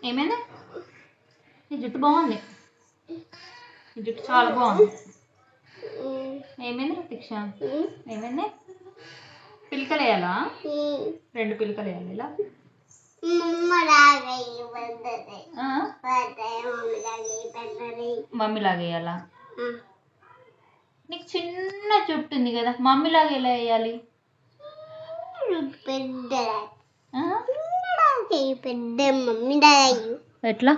ఏమైంది? నీ జుట్టు బాగుంది, నీ జుట్టు చాలా బాగుంది. ఏమైంది ప్రతీక్ష? ఏమైంది? పిలకలు వేయాలా? 2 పిలకలు వేయాలి. ఇలా మమ్మీలాగా వేయాలా? నీకు చిన్న జుట్టు ఉంది కదా, మమ్మీలాగా ఎలా వేయాలి? ఎట్లా?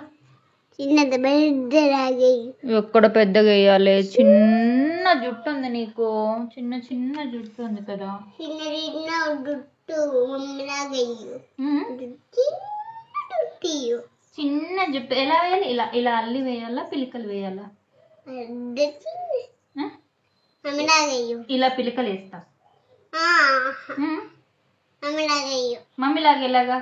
చిన్నది పెద్దలాగా. ఎక్కడ పెద్దగా వేయాలి? చిన్న జుట్టు ఉంది నీకు, చిన్న చిన్న జుట్టు ఉంది కదా. చిన్న జుట్టు ఎలా వేయాలి? ఇలా ఇలా అల్లి వేయాలా, పిలికలు వేయాలా? ఇలా పిలికలు వేస్తా. మమ్మీలాగా ఎలాగా?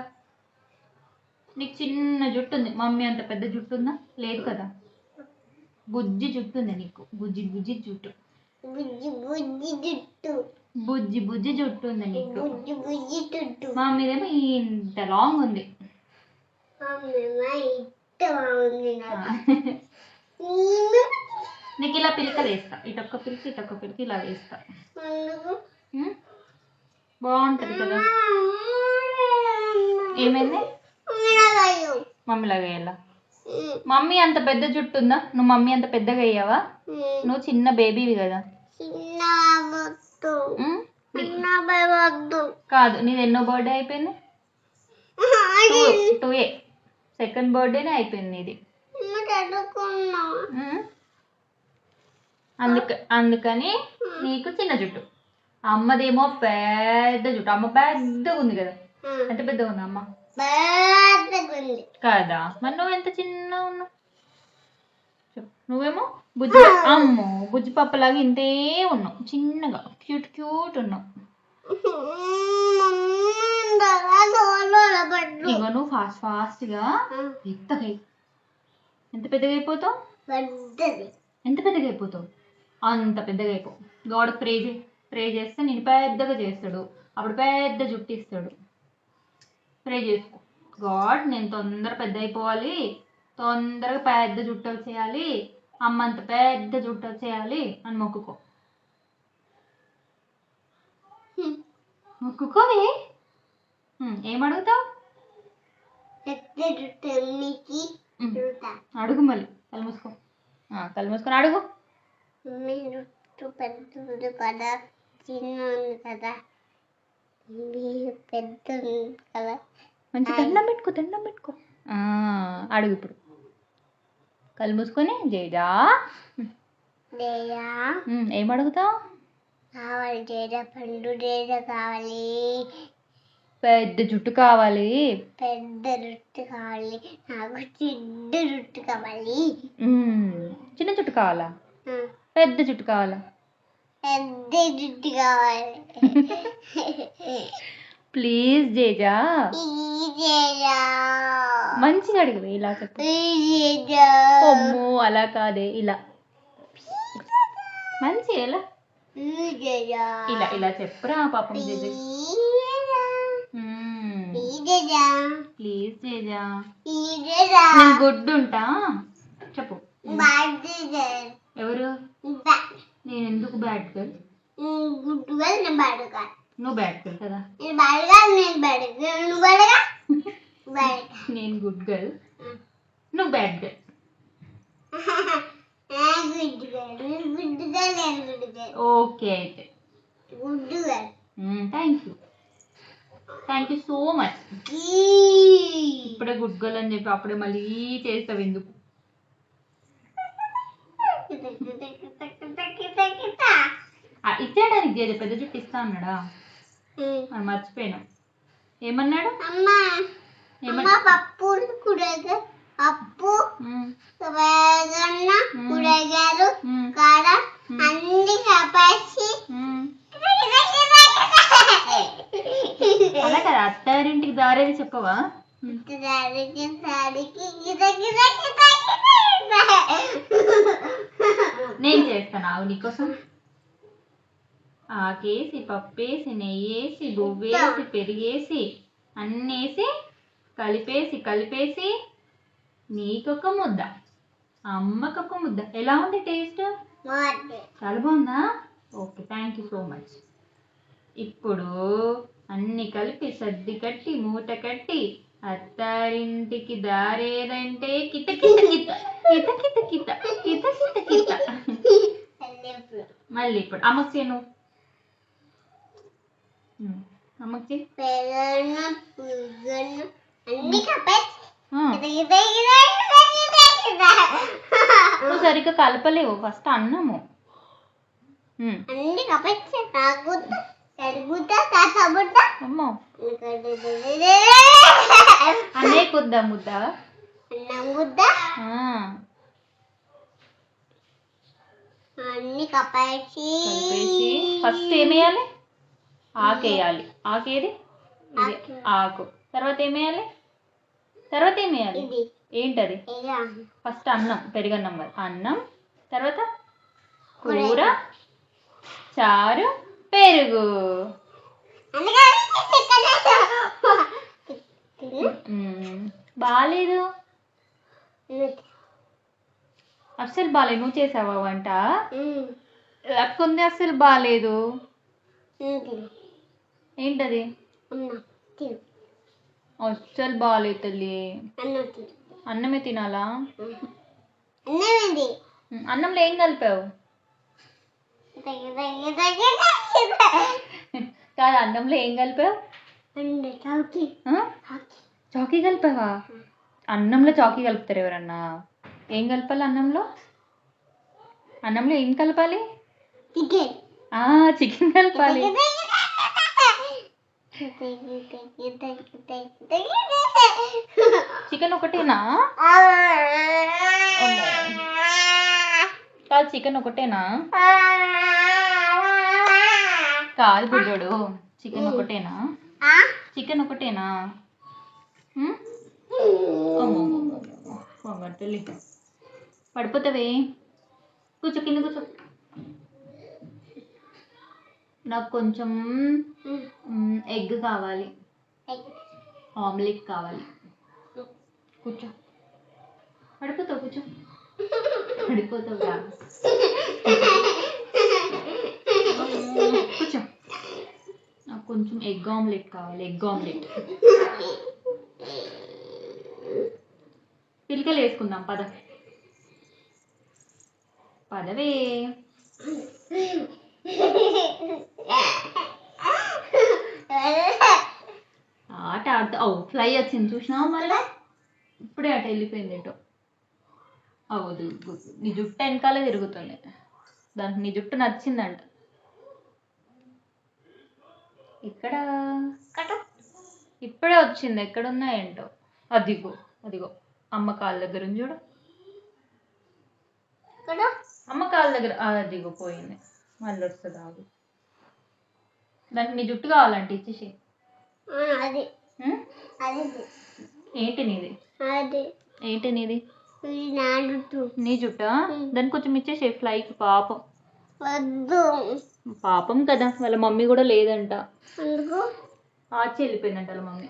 నీకు చిన్న జుట్టు ఉంది, మమ్మీ అంత పెద్ద జుట్టు ఉందా? లేదు కదా. బుజ్జి జుట్టు ఉంది నీకు, బుజ్జి బుజ్జి జుట్టు. బుజ్జి బుజ్జి జుట్టు ఉంది నీకు. మా మీదేమో ఇంత లాంగ్ ఉంది. నీకు ఇలా పిలకలు వేస్తా, ఇటొక్క పిలికి ఇటొక్క పిలికి ఇలా వేస్తా. బాగుంటుంది కదా. ఏమైంది? మమ్మీలాగా వేయాలా? మమ్మీ అంత పెద్ద జుట్టు ఉందా? నువ్వు మమ్మీ అంత పెద్దగా వేయవా? నువ్వు చిన్న బేబీవి కదా. కాదు, నీది ఎన్నో బర్త్డే అయిపోయింది? 2A. సెకండ్ బర్త్డేనే అయిపోయింది నీది. అందుకని నీకు చిన్న జుట్టు. అమ్మదేమో పెద్ద జుట్టు. అమ్మ పెద్దగా ఉంది కదా. ఎంత పెద్దగా ఉంది అమ్మ? కాదా. మరి నువ్వు ఎంత చిన్నగా ఉన్నావు? నువ్వేమో బుజ్జి. అమ్మో, బుజ్జి పప్పలాగా ఇంతే ఉన్నావు, చిన్నగా క్యూట్ క్యూట్ ఉన్నావు. ఇగో నువ్వు ఫాస్ట్గా పెద్దగా. ఎంత పెద్దగా అయిపోతావు? ఎంత పెద్దగా అయిపోతావు? అంత పెద్దగా అయిపో. గాడ్ ప్రే చేస్తే నేను పెద్దగా చేస్తాడు, అప్పుడు పెద్ద జుట్టు ఇస్తాడు. ప్రే చేసుకో, గాడ్ నేను తొందరగా పెద్ద అయిపోవాలి, తొందరగా పెద్ద జుట్టు వచ్చేయాలి, అమ్మ అంత పెద్ద జుట్టు వచ్చేయాలి అని మొక్కుకో. మొక్కుకోవే. ఏమడుగుతావు? అడుగు మళ్ళీ. కళ్ళు మూసుకో, కళ్ళు మూసుకొని అడుగు. మీ జుట్టు పెద్ద కదా, చిన్న ఉంది కదా, పెద్ద కదా. మంచి దండం పెట్టుకో. అడుగు ఇప్పుడు. కళ్ళు మూసుకొని జేజా. ఏమడుగుతావు? కావాలి జేజా, పండు జేజా కావాలి, పెద్ద జుట్టు కావాలి, పెద్ద జుట్టు కావాలి, నాకు చిన్న జుట్టు కావాలి. చిన్న జుట్టు కావాలా? పెద్ద జుట్టు కావాలా? పెద్ద జుట్టు కావాలి. Please Jeja. మంచిగా అడిగి ఇలా చెప్పు. అమ్మో అలా కాదే, ఇలా మంచి ఎలా ఇలా ఇలా చెప్పురా పాపం. జేజా ప్లీజ్ జేజా, నేను గుడ్ ఉంటా. చెప్పు. ఎవరు? నేను ఎందుకు బ్యాడ్ గర్ల్? నువ్వు బ్యాడ్ గర్ల్ కదా. నేను గుడ్ గర్ల్, నువ్వు బ్యాడ్ గర్ల్. ఓకే అయితే థ్యాంక్ యూ సో మచ్. ఇప్పుడే గుడ్ గర్ల్ అని చెప్పి అప్పుడే మళ్ళీ చేస్తావు ఎందుకు? ఇచ్చేయడానికి జేజ పెద్ద జుట్టు ఇస్తా అన్నాడా? మర్చిపోయినా. ఏమన్నాడు? పప్పు పప్పు కూరగాయలు కారం అన్ని కలిపేసి. అలా కదా, అత్తారింటికి దారేది చెప్పవా? నేను చేస్తాను ఆవు నీకోసం. ఆకేసి పప్పేసి నెయ్యేసి గువ్వేసి పెరిగేసి అన్నేసి కలిపేసి నీకొక ముద్ద, అమ్మకొక ముద్ద. ఎలా ఉంది టేస్ట్? చాలా బాగుందా? Okay, thank you so much. ఇప్పుడు అన్ని కలిపి సర్ది కట్టి మూట కట్టి అత్తారింటికి దారేదంటే కిత కిత కిత కిత కిత కిత కిత కిత కిత. మళ్ళీ ఇప్పుడు అమ్మకి నువ్వు అమ్మకి నువ్వు సరిగ్గా కలపలేవు. ఫస్ట్ అన్నము అమ్మో అన్నే కొద్దా ముద్ద అన్ని కలిపేసి ఫస్ట్ ఏమేయాలి? ఆకేయాలి. ఆకేది? ఆకు. తర్వాత ఏమేయాలి? తర్వాత ఏమేయాలి? ఏంటది? ఫస్ట్ అన్నం, పెరుగన్నం. అన్నం, తర్వాత కూర, చారు, పెరుగు. బాలేదు, అస్సలు బాలేదు. నువ్వు చేసావా వంట? లేకుంది అస్సలు బాలేదు. ఏంటది? అస్సలు బాలేదు తల్లి. అన్నమే తినాలా? అన్నంలో ఏం కలిపావు? కాదు, అన్నంలో ఏం కలిపావు? చాకీ కలిపావా? అన్నంలో చాకీ కలుపుతారు ఎవరన్నా? ఏం కలపాలి అన్నంలో? అన్నంలో ఏం కలపాలి? చికెన్ కలపాలి. చికెన్ ఒకటేనా? కాదు, చికెన్ ఒకటేనా? కాదు బుడ్డోడు, చికెన్ ఒకటేనా? చికెన్ ఒకటేనా? తల్లి పడిపోతావే. కూర్చో, కింద కూర్చో. నాకు కొంచెం ఎగ్ కావాలి, ఆమ్లెట్ కావాలి. కూర్చో. పడిపోతావు, కూర్చో. పడిపోతావు రా. కూర్చో. నాకు కొంచెం ఎగ్ ఆమ్లెట్ కావాలి, ఎగ్ ఆమ్లెట్. పిలకలు వేసుకుందాం, పదవే. ఆట ఆడుతా. ఫ్లై వచ్చింది చూసినావా? మళ్ళీ ఇప్పుడే అటు వెళ్ళిపోయింది ఎటో. అవదు, నీ జుట్టు వెనకాలే తిరుగుతుంది. దానికి నీ జుట్టు నచ్చిందంట. ఇక్కడ ఇప్పుడే వచ్చింది. ఎక్కడున్నాయేంటో. అదిగో అదిగో అమ్మ కాళ్ళ దగ్గర ఉంది చూడు. అమ్మ కాళ్ళ దగ్గర అదిగో పోయింది. మళ్ళీ వస్తుంది, ఆగు. దానికి నీ జుట్టు కావాలంటే ఇచ్చేసి. ఏంటి నీది? ఏంటి నీది? నీ జుట్టా? దానికి కొంచెం ఇచ్చేసి ఫ్లైకి. పాపం, పాపం కదా. వాళ్ళ మమ్మీ కూడా లేదంట, ఆచి వెళ్ళిపోయిందంట వాళ్ళ మమ్మీ.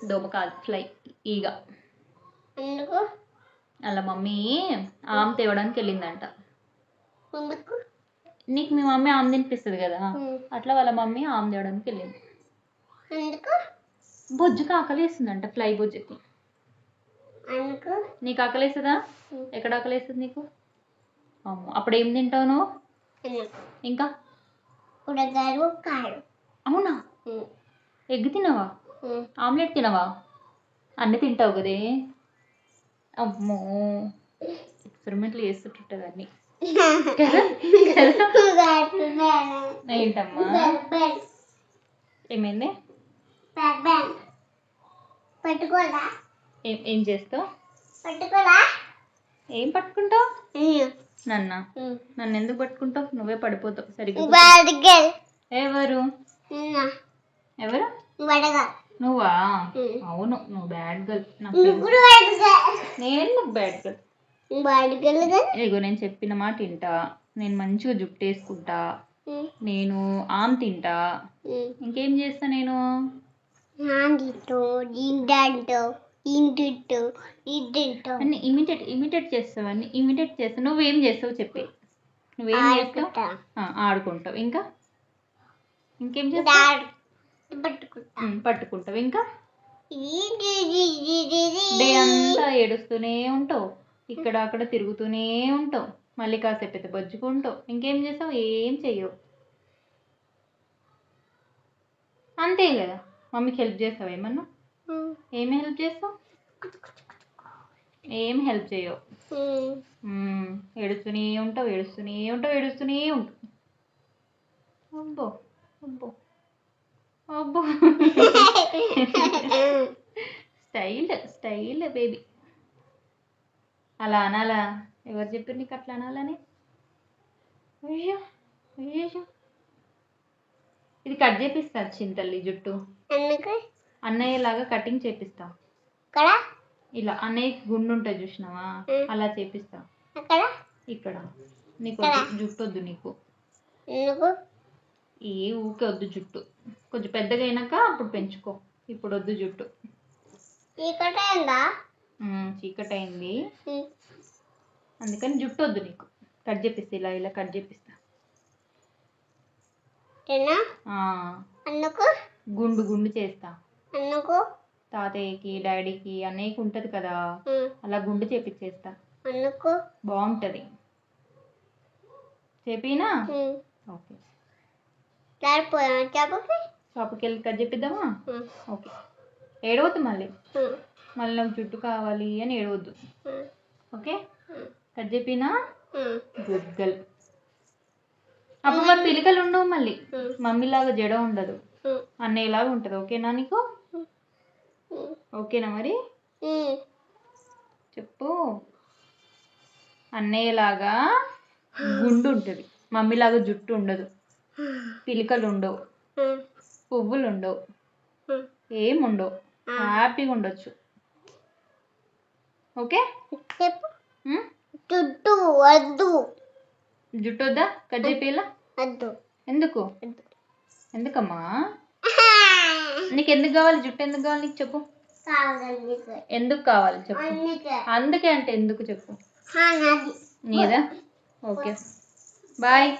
దోమ కాదు, ఫ్లై, ఈగ. వాళ్ళ మమ్మీ ఆమె తేవడానికి వెళ్ళిందంట. నీకు మీ మమ్మీ ఆమె తినిపిస్తుంది కదా, అట్లా వాళ్ళ మమ్మీ ఆమె తేవడానికి వెళ్ళింది. బొజ్జుకి ఆకలి వేస్తుందంట, ఫ్లై బొజ్జుకి. నీకు ఆకలి వేస్తుందా? ఎక్కడ ఆకలి వేస్తుంది నీకు? అప్పుడు ఏం తింటావు నువ్వు? ఇంకా అవునా? ఎగ్ తినవా? ఆమ్లెట్ తినవా? అన్నీ తింటావు కదే. అమ్మో, ఎక్స్పెరిమెంట్లు చేస్తుంటుంది అన్నీ కదా. ఏంటమ్మా? ఏమైంది? ఏం చేస్తావు? ఏం పట్టుకుంటావు? నన్ను ఎందుకు పట్టుకుంటావు? నువ్వే పడిపోతావు. సరిగ్గా. ఎవరు? ఎవరు? నువ్వా? అవును, నువ్వు బ్యాడ్ గర్ల్. నేను బ్యాడ్ గర్ల్. ఇగో నేను చెప్పిన మాట వింటా. నేను మంచిగా జుట్టు వేసుకుంటా. నేను ఆమ్ తింటా. ఇంకేం చేస్తా నేను? ఇంటింటూ అన్ని ఇమిటేట్ చేస్తావు, అన్ని ఇమిటేట్ చేస్తావు. నువ్వేం చేస్తావు చెప్పి, నువ్వేం చేస్తావు? ఆడుకుంటావు. ఇంకా ఇంకేం చేస్తావు? పట్టుకుంటావు. ఇంకా డే అంతా ఏడుస్తూనే ఉంటావు, ఇక్కడ అక్కడ తిరుగుతూనే ఉంటావు, మళ్ళీ కాసేపు అయితే బజ్జుకుంటావు. ఇంకేం చేస్తావు? ఏం చెయ్యవు. అంతే కదా. మమ్మీకి హెల్ప్ చేస్తావు ఏమన్నా? ఏమి హెల్ప్ చేస్తావు? ఏం హెల్ప్ చేయవు. ఏడుస్తూనే ఉంటావు, ఏడుస్తూనే ఉంటావు, ఏడుస్తూనే ఉంటావు. అబ్బో అబ్బో అబ్బో. Style baby. అలా అనాలా? ఎవరు చెప్పారు నీకు అట్లా అనాలని? అయ్యో అయ్యో. ఇది కట్ చేపిస్తా చింతల్లి జుట్టు, అన్నయ్యలాగా కటింగ్ చేపిస్తా. ఇలా అన్నయ్య గుండు ఉంటుంది చూసినావా, అలా చేపిస్తా. ఇక్కడ నీకు జుట్టు వద్దు, నీకు ఏ ఊకే వద్దు జుట్టు. కొంచెం పెద్దగా అయినాక అప్పుడు పెంచుకో, ఇప్పుడు వద్దు జుట్టు. చీకటి అయింది అందుకని జుట్టు వద్దు నీకు. కట్ చేపిస్తా, ఇలా ఇలా కట్ చేపిస్తా. గుండు గుండు చేస్తా. తాతయ్యకి డాడీకి అన్నయ్యకి ఉంటది కదా, అలా గుండు చేపిచ్చేస్తా. బాగుంటది. చెప్పినా? ఓకే. షాప్కి వెళ్ళి కట్ చేపిద్దామా? ఓకే. ఏడవద్దు మళ్ళీ నాకు జుట్టు కావాలి అని ఏడవద్దు. ఓకే. కట్ చెప్పినా? Good girl. అప్పుడు మరి పిలికలు ఉండవు, మళ్ళీ మమ్మీలాగా జడ ఉండదు, అన్నయ్యలాగా ఉంటుంది. ఓకేనా నీకు? ఓకేనా మరి? చెప్పు. అన్నయ్యలాగా గుండు ఉంటుంది, మమ్మీలాగా జుట్టు ఉండదు, పిలికలు ఉండవు, పువ్వులు ఉండవు, ఏముండవు, హ్యాపీగా ఉండొచ్చు. ఓకే. జుట్టు వద్దు. జుట్టు వద్దా? కట్ చేపియాలా? ఎందుకు? ఎందుకమ్మా? నీకు ఎందుకు కావాలి జుట్టు? ఎందుకు కావాలి నీకు చెప్పు? ఎందుకు కావాలి చెప్పు? అందుకే అంటే ఎందుకు చెప్పు? నీదా? ఓకే. బాయ్.